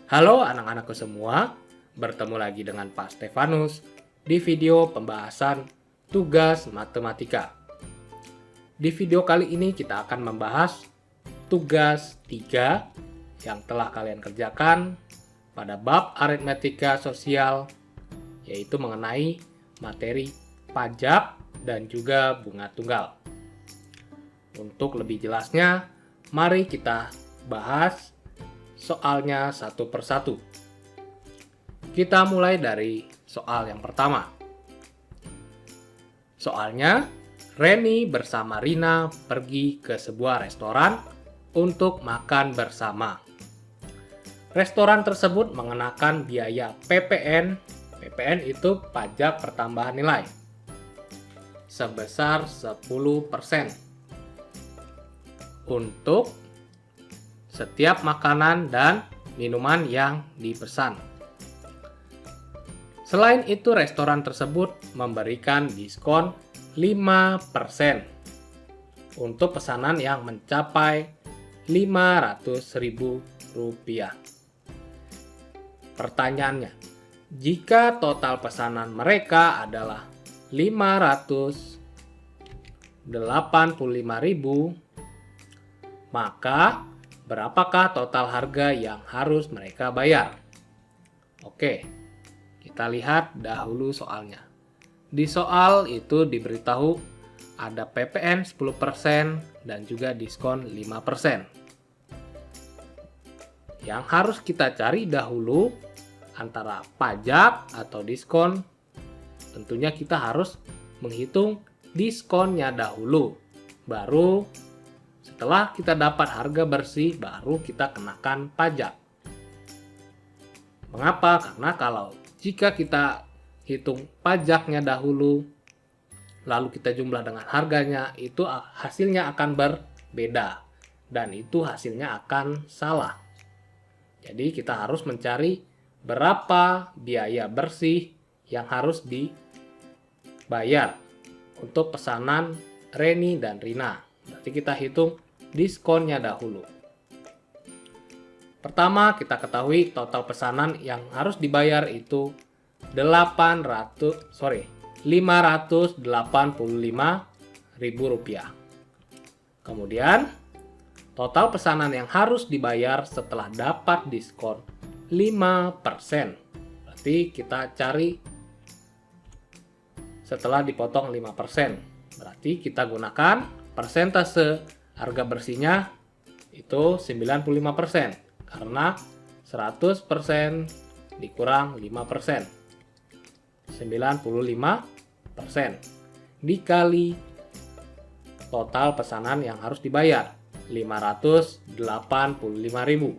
Halo anak-anakku semua, bertemu lagi dengan Pak Stefanus di video pembahasan tugas matematika. Di video kali ini kita akan membahas tugas 3 yang telah kalian kerjakan pada bab aritmetika sosial, yaitu mengenai materi pajak dan juga bunga tunggal. Untuk lebih jelasnya, mari kita bahas soalnya satu persatu. Kita mulai dari soal yang pertama. Soalnya, Reni bersama Rina pergi ke sebuah restoran untuk makan bersama. Restoran tersebut mengenakan biaya PPN. PPN itu pajak pertambahan nilai sebesar 10% untuk setiap makanan dan minuman yang dipesan. Selain itu, restoran tersebut memberikan diskon 5% untuk pesanan yang mencapai Rp500.000. Pertanyaannya, jika total pesanan mereka adalah Rp585.000, maka berapakah total harga yang harus mereka bayar? Oke, kita lihat dahulu soalnya. Di soal itu diberitahu ada PPN 10% dan juga diskon 5%. Yang harus kita cari dahulu antara pajak atau diskon, tentunya kita harus menghitung diskonnya dahulu. Baru setelah kita dapat harga bersih, baru kita kenakan pajak. Mengapa? Karena jika kita hitung pajaknya dahulu, lalu kita jumlah dengan harganya, itu hasilnya akan berbeda. Dan itu hasilnya akan salah. Jadi kita harus mencari berapa biaya bersih yang harus dibayar untuk pesanan Reni dan Rina. Berarti kita hitung diskonnya dahulu. Pertama, kita ketahui total pesanan yang harus dibayar itu Rp585.000. Kemudian, total pesanan yang harus dibayar setelah dapat diskon 5%. Berarti kita cari setelah dipotong 5%. Berarti kita gunakan persentase harga bersihnya itu 95%, karena 100% dikurang 5%. 95% dikali total pesanan yang harus dibayar, Rp585.000.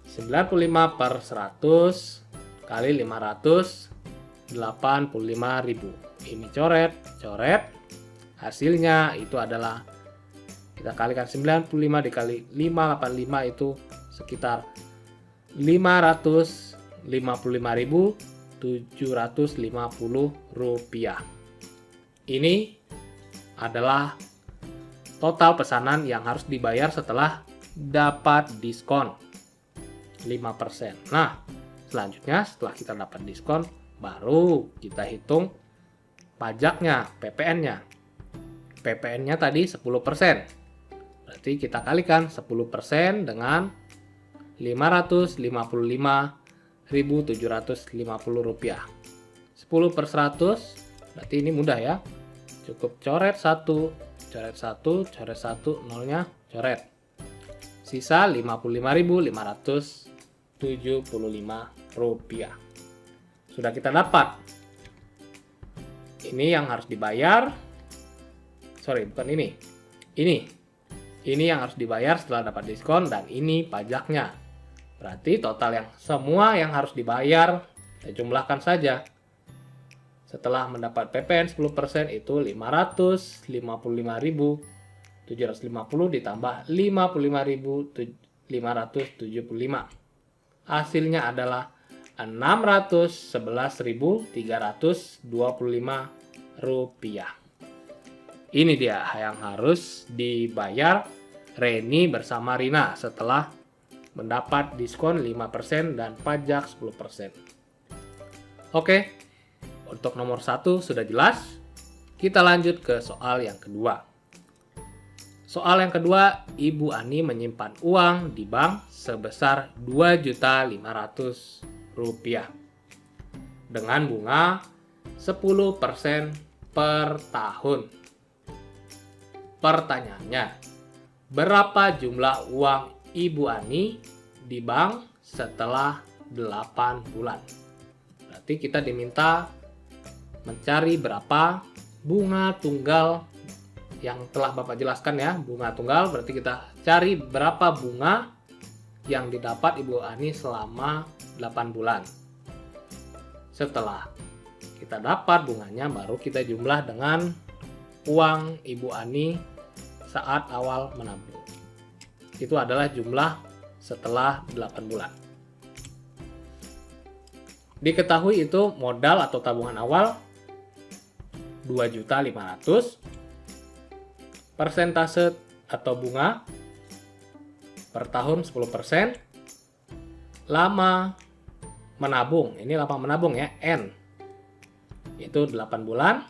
95/100 kali 585.000. Ini coret. Hasilnya itu adalah, kita kalikan 95 dikali 585 itu sekitar Rp555.750. Ini adalah total pesanan yang harus dibayar setelah dapat diskon 5%. Nah, selanjutnya setelah kita dapat diskon, baru kita hitung pajaknya, PPN-nya. PPN-nya tadi 10%. Berarti kita kalikan 10% dengan Rp555.750. 10/100, berarti ini mudah ya. Cukup coret 1, nolnya coret. Sisa Rp55.575. Sudah kita dapat. Ini yang harus dibayar. Bukan ini. Ini yang harus dibayar setelah dapat diskon, dan ini pajaknya. Berarti total semua yang harus dibayar, kita jumlahkan saja. Setelah mendapat PPN 10% itu Rp555.750 ditambah Rp55.575. Hasilnya adalah Rp611.325. Ini dia yang harus dibayar Reni bersama Rina setelah mendapat diskon 5% dan pajak 10%. Oke, untuk nomor 1 sudah jelas. Kita lanjut ke soal yang kedua. Soal yang kedua, Ibu Ani menyimpan uang di bank sebesar Rp2.500.000 dengan bunga 10% per tahun. Pertanyaannya, berapa jumlah uang Ibu Ani di bank setelah 8 bulan? Berarti kita diminta mencari berapa bunga tunggal yang telah Bapak jelaskan ya. Bunga tunggal berarti kita cari berapa bunga yang didapat Ibu Ani selama 8 bulan. Setelah kita dapat bunganya, baru kita jumlah dengan uang Ibu Ani saat awal menabung. Itu adalah jumlah setelah 8 bulan. Diketahui itu modal atau tabungan awal Rp2.500.000, persentase atau bunga per tahun 10%, lama menabung, ini lama menabung ya, N, itu 8 bulan.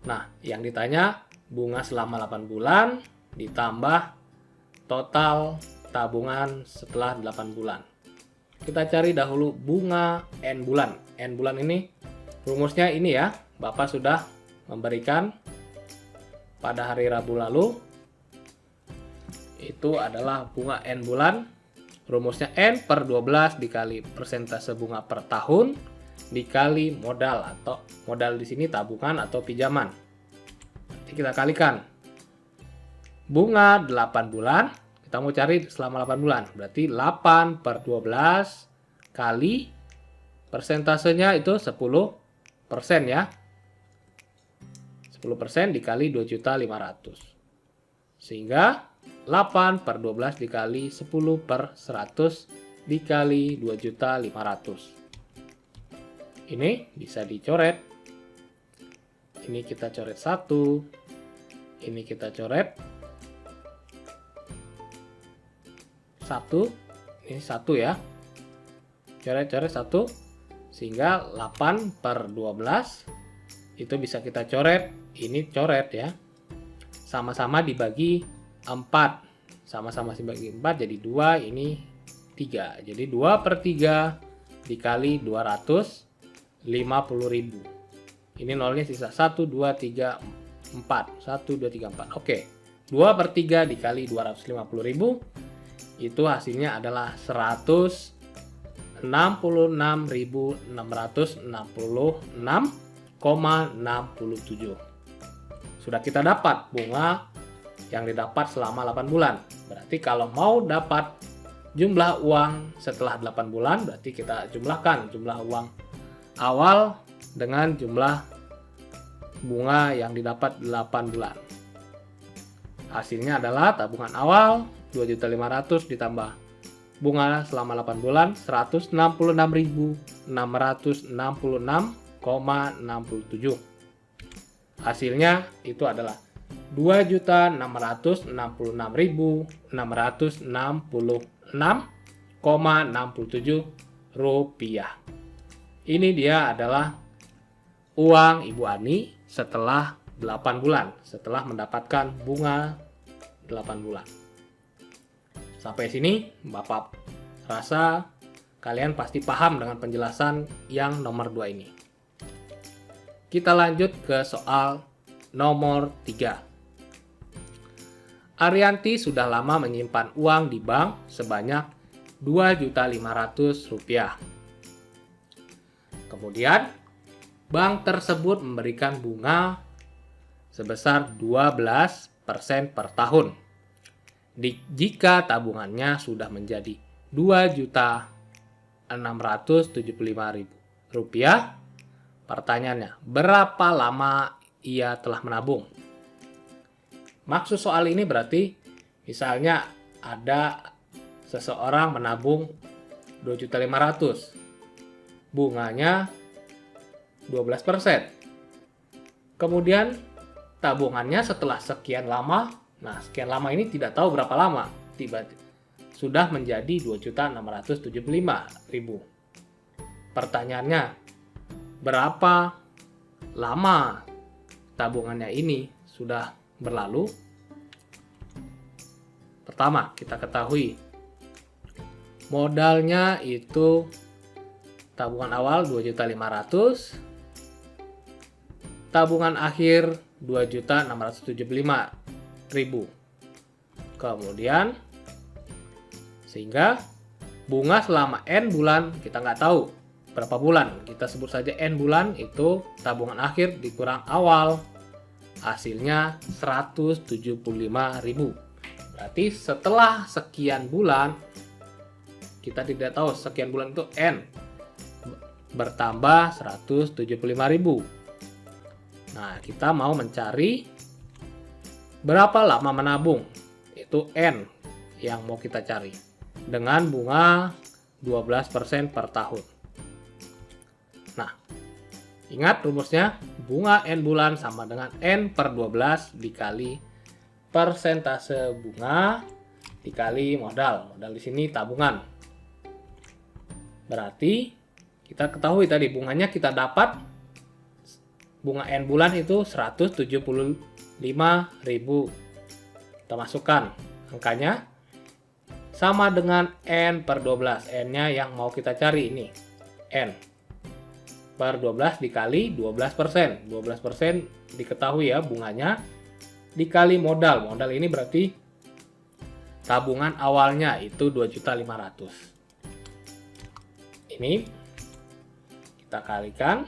Nah, yang ditanya bunga selama 8 bulan ditambah total tabungan setelah 8 bulan. Kita cari dahulu bunga N bulan. N bulan ini rumusnya ini ya, Bapak sudah memberikan pada hari Rabu lalu. Itu adalah bunga N bulan. Rumusnya N per 12 dikali persentase bunga per tahun dikali modal, atau modal di sini tabungan atau pinjaman. Nanti kita kalikan. Bunga 8 bulan, kita mau cari selama 8 bulan. Berarti 8 per 12 kali persentasenya itu 10% ya. 10% dikali 2.500.000. Sehingga 8 per 12 dikali 10 per 100 dikali 2.500.000. Ini bisa dicoret. Ini kita coret 1. Ini kita coret 1. Ini 1 ya. Coret-coret 1. Sehingga 8 per 12 itu bisa kita coret. Ini coret ya. Sama-sama dibagi 4. Sama-sama dibagi 4 jadi 2, ini 3. Jadi 2 per 3 dikali 250.000. Ini nolnya sisa 1, 2, 3, 4. 1, 2, 3, 4. Oke. 2 per 3 dikali 250.000. Itu hasilnya adalah 166.666,67. Sudah kita dapat bunga yang didapat selama 8 bulan. Berarti kalau mau dapat jumlah uang setelah 8 bulan, berarti kita jumlahkan jumlah uang awal dengan jumlah bunga yang didapat 8 bulan. Hasilnya adalah tabungan awal 2.500.000 ditambah bunga selama 8 bulan 166.666,67. Hasilnya itu adalah Rp2.666.667. Ini dia adalah uang Ibu Ani setelah 8 bulan, setelah mendapatkan bunga 8 bulan. Sampai sini Bapak rasa kalian pasti paham dengan penjelasan yang nomor 2 ini. Kita lanjut ke soal nomor 3. Arianti sudah lama menyimpan uang di bank sebanyak Rp2.500.000. Kemudian, bank tersebut memberikan bunga sebesar 12% per tahun. Jika tabungannya sudah menjadi Rp2.675.000, pertanyaannya, berapa lama ia telah menabung? Maksud soal ini berarti, misalnya ada seseorang menabung Rp2.500.000, bunganya 12%. Kemudian tabungannya setelah sekian lama, nah sekian lama ini tidak tahu berapa lama, sudah menjadi 2.675.000. Pertanyaannya, berapa lama tabungannya ini sudah berlalu? Pertama, kita ketahui modalnya itu tabungan awal 2.500.000, tabungan akhir 2.675.000. Kemudian sehingga bunga selama N bulan kita nggak tahu berapa bulan. Kita sebut saja N bulan, itu tabungan akhir dikurang awal. Hasilnya 175.000. Berarti setelah sekian bulan, kita tidak tahu sekian bulan itu N, bertambah 175.000. Nah, kita mau mencari berapa lama menabung. Itu N yang mau kita cari. Dengan bunga 12% per tahun. Nah, ingat rumusnya, bunga N bulan sama dengan N per 12 dikali persentase bunga dikali modal. Modal di sini tabungan. Berarti kita ketahui tadi bunganya kita dapat, bunga N bulan itu 175.000. Kita masukkan angkanya sama dengan N per 12. N-nya yang mau kita cari ini. N per 12 dikali 12%. 12% diketahui ya bunganya. Dikali modal. Modal ini berarti tabungan awalnya itu 2.500.000. Ini kita kalikan.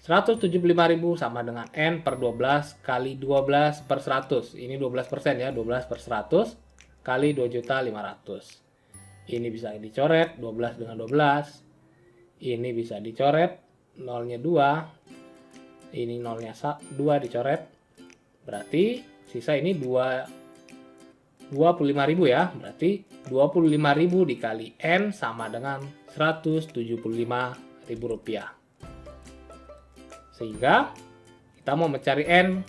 175.000 sama dengan N per 12 kali 12 per 100. Ini 12% ya. 12 per 100 kali 2.500.000. Ini bisa dicoret. 12 dengan 12. Ini bisa dicoret. Nolnya 2. Ini nolnya 2 dicoret. Berarti sisa ini 25.000 ya. Berarti 25.000 dikali N sama dengan 175.000 rupiah. Sehingga kita mau mencari N.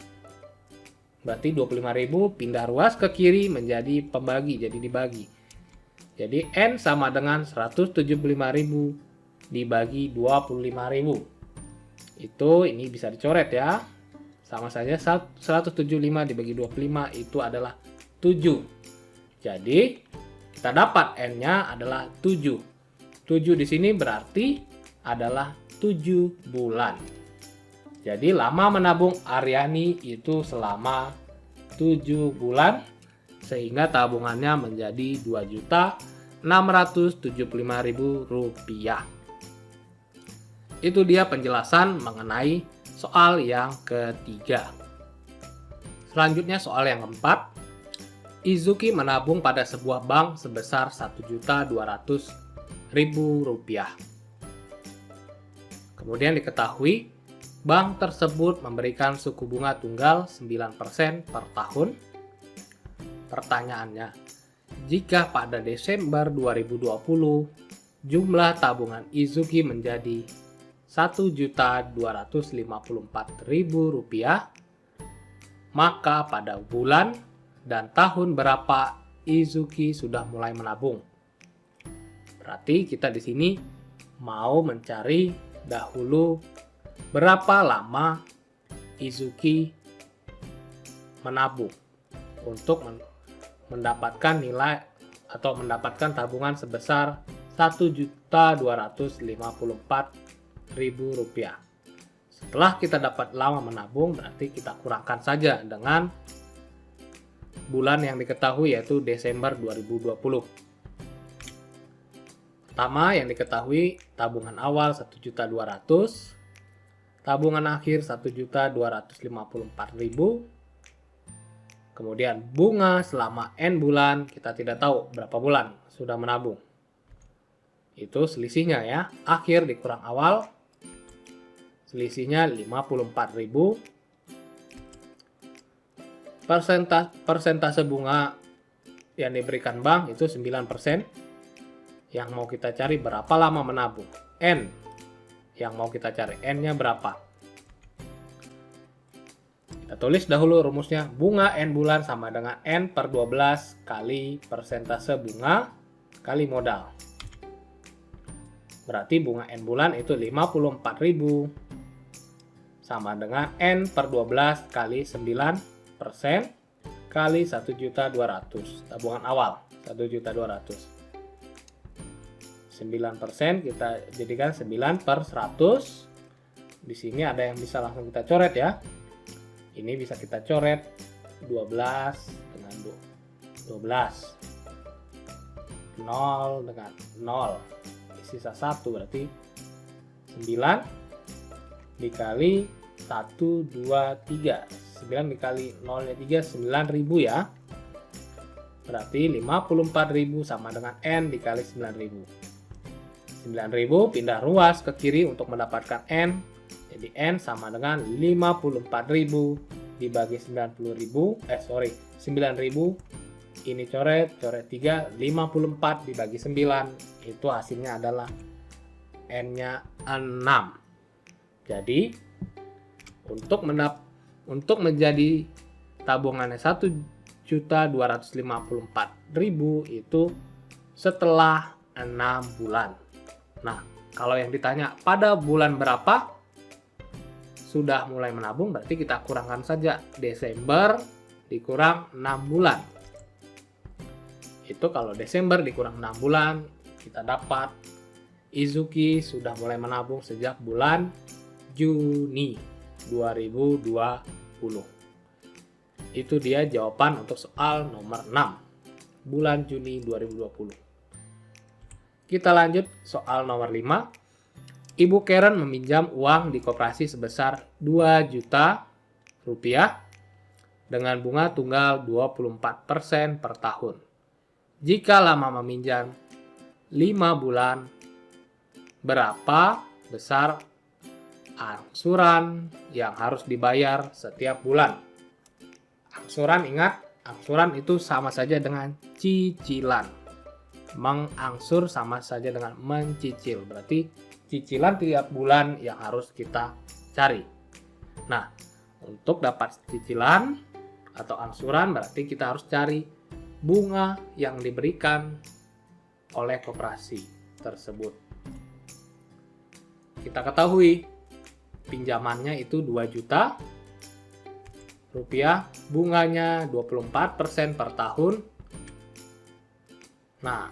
Berarti 25.000 pindah ruas ke kiri menjadi pembagi, jadi dibagi. Jadi N sama dengan 175.000 dibagi 25.000. Itu ini bisa dicoret ya. Sama saja 175 dibagi 25 itu adalah 7. Jadi kita dapat N-nya adalah 7. 7 di sini berarti adalah 7 bulan. Jadi lama menabung Aryani itu selama 7 bulan, sehingga tabungannya menjadi Rp2.675.000. Itu dia penjelasan mengenai soal yang ketiga. Selanjutnya soal yang keempat. Izuki menabung pada sebuah bank sebesar Rp1.200.000. Kemudian diketahui bank tersebut memberikan suku bunga tunggal 9% per tahun. Pertanyaannya, jika pada Desember 2020 jumlah tabungan Izuki menjadi Rp1.254.000, maka pada bulan dan tahun berapa Izuki sudah mulai menabung? Berarti kita di sini mau mencari dahulu berapa lama Izuki menabung untuk mendapatkan nilai atau mendapatkan tabungan sebesar Rp1.254.000. Setelah kita dapat lama menabung, berarti kita kurangkan saja dengan bulan yang diketahui, yaitu Desember 2020. Pertama yang diketahui, tabungan awal 1.200.000. Tabungan akhir 1.254.000. Kemudian bunga selama N bulan, kita tidak tahu berapa bulan sudah menabung. Itu selisihnya ya. Akhir dikurang awal, selisihnya 54.000. Persentase bunga yang diberikan bank itu 9%. Yang mau kita cari berapa lama menabung. N yang mau kita cari, N-nya berapa? Kita tulis dahulu rumusnya. Bunga N bulan sama dengan N per 12 kali persentase bunga kali modal. Berarti bunga N bulan itu 54.000 sama dengan N per 12 kali 9% kali 1.200.000. Tabungan awal 1.200.000. 9% kita jadikan 9 per 100. Di sini ada yang bisa langsung kita coret ya. Ini bisa kita coret 12 dengan 12. 0 dengan 0. Sisa 1 berarti 9 dikali 1, 2, 3. 9 dikali 0-nya 3, 9.000 ya. Berarti 54.000 sama dengan N dikali 9.000. 9.000 pindah ruas ke kiri untuk mendapatkan N. Jadi N sama dengan 54.000 dibagi 9.000. 9.000. Ini coret 3. 54 dibagi 9. Itu hasilnya adalah N-nya 6. Jadi untuk menjadi tabungannya 1.254.000 itu setelah 6 bulan. Nah, kalau yang ditanya pada bulan berapa sudah mulai menabung, berarti kita kurangkan saja Desember dikurang 6 bulan. Itu kalau Desember dikurang 6 bulan, kita dapat Izuki sudah mulai menabung sejak bulan Juni 2020. Itu dia jawaban untuk soal nomor 6, bulan Juni 2020. Kita lanjut soal nomor 5. Ibu Karen meminjam uang di koperasi sebesar 2 juta rupiah dengan bunga tunggal 24% per tahun. Jika lama meminjam 5 bulan, berapa besar angsuran yang harus dibayar setiap bulan? Angsuran, ingat, angsuran itu sama saja dengan cicilan. Mengangsur sama saja dengan mencicil. Berarti cicilan tiap bulan yang harus kita cari. Nah, untuk dapat cicilan atau angsuran berarti kita harus cari bunga yang diberikan oleh koperasi tersebut. Kita ketahui pinjamannya itu 2 juta rupiah, bunganya 24% per tahun. Nah,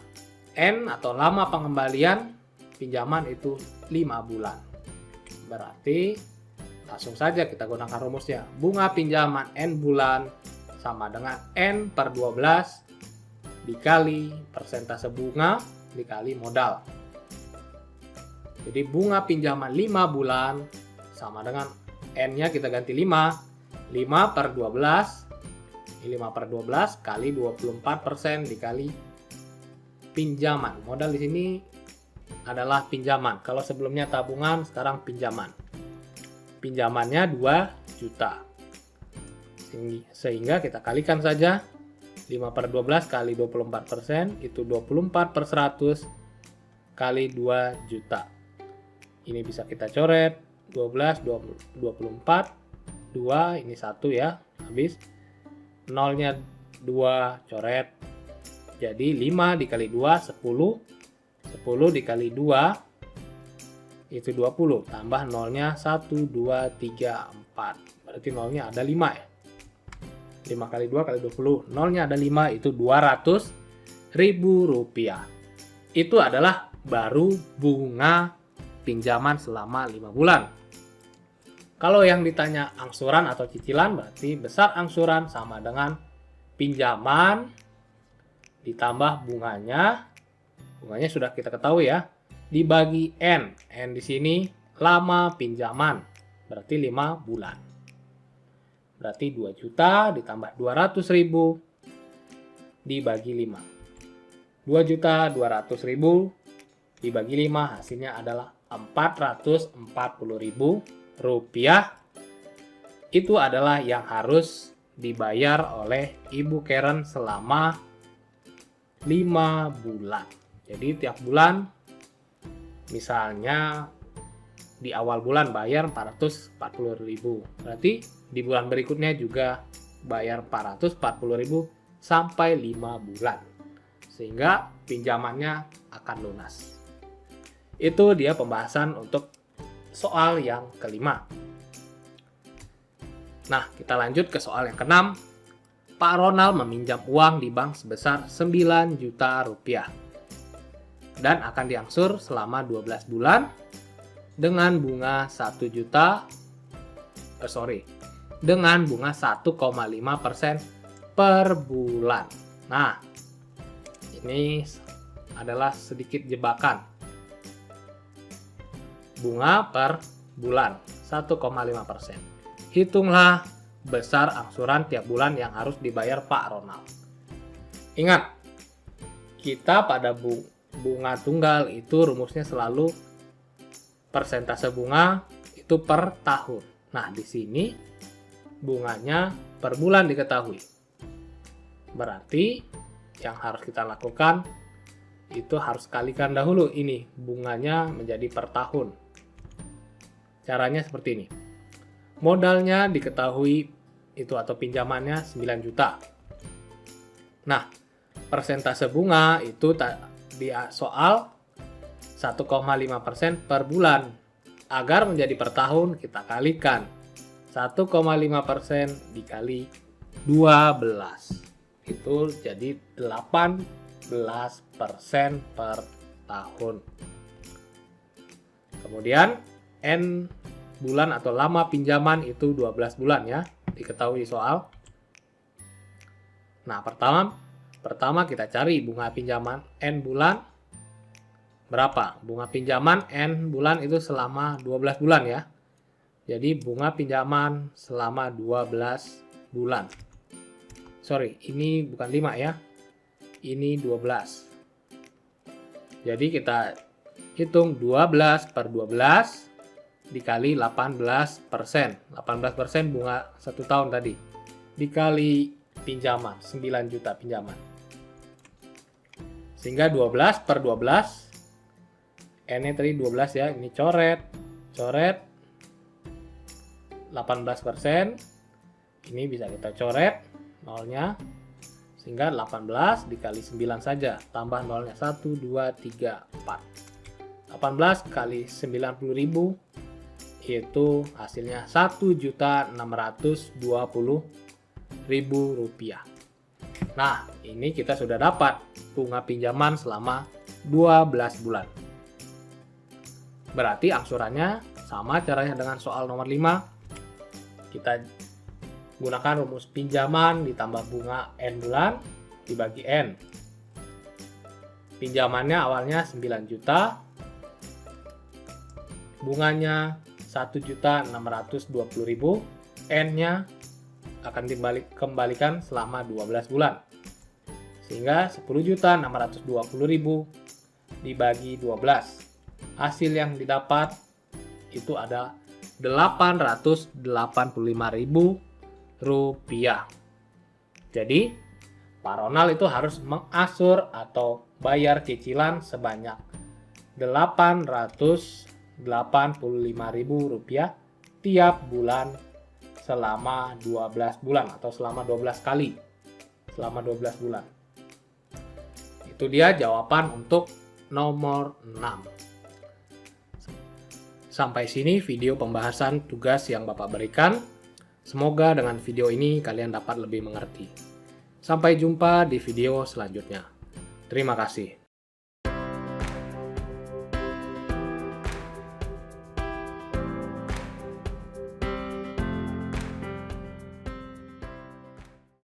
N atau lama pengembalian pinjaman itu 5 bulan. Berarti langsung saja kita gunakan rumusnya. Bunga pinjaman N bulan sama dengan N per 12 dikali persentase bunga dikali modal. Jadi bunga pinjaman 5 bulan sama dengan N-nya kita ganti 5. 5 per 12. 5 per 12 kali 24% dikali pinjaman. Modal di sini adalah pinjaman. Kalau sebelumnya tabungan, sekarang pinjaman. Pinjamannya 2 juta. Sehingga kita kalikan saja 5 per 12 kali 24% itu 24 per 100 kali 2 juta. Ini bisa kita coret 12, 24, 2, ini 1 ya, habis. Nolnya 2 coret. Jadi 5 dikali 2, 10. 10 dikali 2, itu 20. Tambah nolnya 1, 2, 3, 4. Berarti nolnya ada 5 ya. 5 kali 2 kali 20. Nolnya ada 5, itu 200.000 rupiah. Itu adalah baru bunga pinjaman selama 5 bulan. Kalau yang ditanya angsuran atau cicilan, berarti besar angsuran sama dengan pinjaman ditambah bunganya. Bunganya sudah kita ketahui ya. Dibagi N. N di sini lama pinjaman. Berarti 5 bulan. Berarti 2 juta ditambah 200.000 dibagi 5. 2.200.000 dibagi 5 hasilnya adalah 440.000 rupiah. Itu adalah yang harus dibayar oleh Ibu Karen selama 5 bulan. Jadi tiap bulan misalnya di awal bulan bayar 440.000. Berarti di bulan berikutnya juga bayar 440.000 sampai 5 bulan. Sehingga pinjamannya akan lunas. Itu dia pembahasan untuk soal yang kelima. Nah, kita lanjut ke soal yang keenam. Pak Ronald meminjam uang di bank sebesar 9 juta rupiah dan akan diangsur selama 12 bulan dengan bunga 1,5% per bulan. Nah, ini adalah sedikit jebakan. Bunga per bulan 1,5%. Hitunglah besar angsuran tiap bulan yang harus dibayar Pak Ronald. Ingat, kita pada bunga tunggal itu rumusnya selalu persentase bunga itu per tahun. Nah, di sini bunganya per bulan diketahui. Berarti yang harus kita lakukan itu harus kalikan dahulu ini bunganya menjadi per tahun. Caranya seperti ini. Modalnya diketahui itu atau pinjamannya 9 juta. Nah, persentase bunga itu di soal 1,5% per bulan. Agar menjadi per tahun kita kalikan 1,5% dikali 12. Itu jadi 18% per tahun. Kemudian N bulan atau lama pinjaman itu 12 bulan ya, diketahui soal. Nah, pertama kita cari bunga pinjaman N bulan berapa? Bunga pinjaman N bulan itu selama 12 bulan ya. Jadi bunga pinjaman selama 12 bulan. Sorry, ini bukan 5 ya. Ini 12. Jadi kita hitung 12 per 12 dikali 18%. 18% bunga 1 tahun tadi. Dikali pinjaman, 9 juta pinjaman. Sehingga 12 per 12, N-nya tadi 12 ya, ini coret 18%. Ini bisa kita coret nolnya. Sehingga 18 dikali 9 saja, tambah nolnya 1, 2, 3, 4. 18 kali 90.000 itu hasilnya 1.620.000 rupiah. Nah, ini kita sudah dapat bunga pinjaman selama 12 bulan. Berarti angsurannya sama caranya dengan soal nomor 5. Kita gunakan rumus pinjaman ditambah bunga N bulan dibagi N. Pinjamannya awalnya 9 juta. Bunganya 1.620.000, N-nya akan dikembalikan selama 12 bulan. Sehingga 10.620.000 dibagi 12. Hasil yang didapat itu ada 885.000 rupiah. Jadi, Pak Ronald itu harus mengasur atau bayar cicilan sebanyak 885.000 rupiah tiap bulan selama 12 bulan atau selama 12 kali selama 12 bulan. Itu dia jawaban untuk nomor 6. Sampai sini video pembahasan tugas yang Bapak berikan. Semoga dengan video ini kalian dapat lebih mengerti. Sampai jumpa di video selanjutnya. Terima kasih.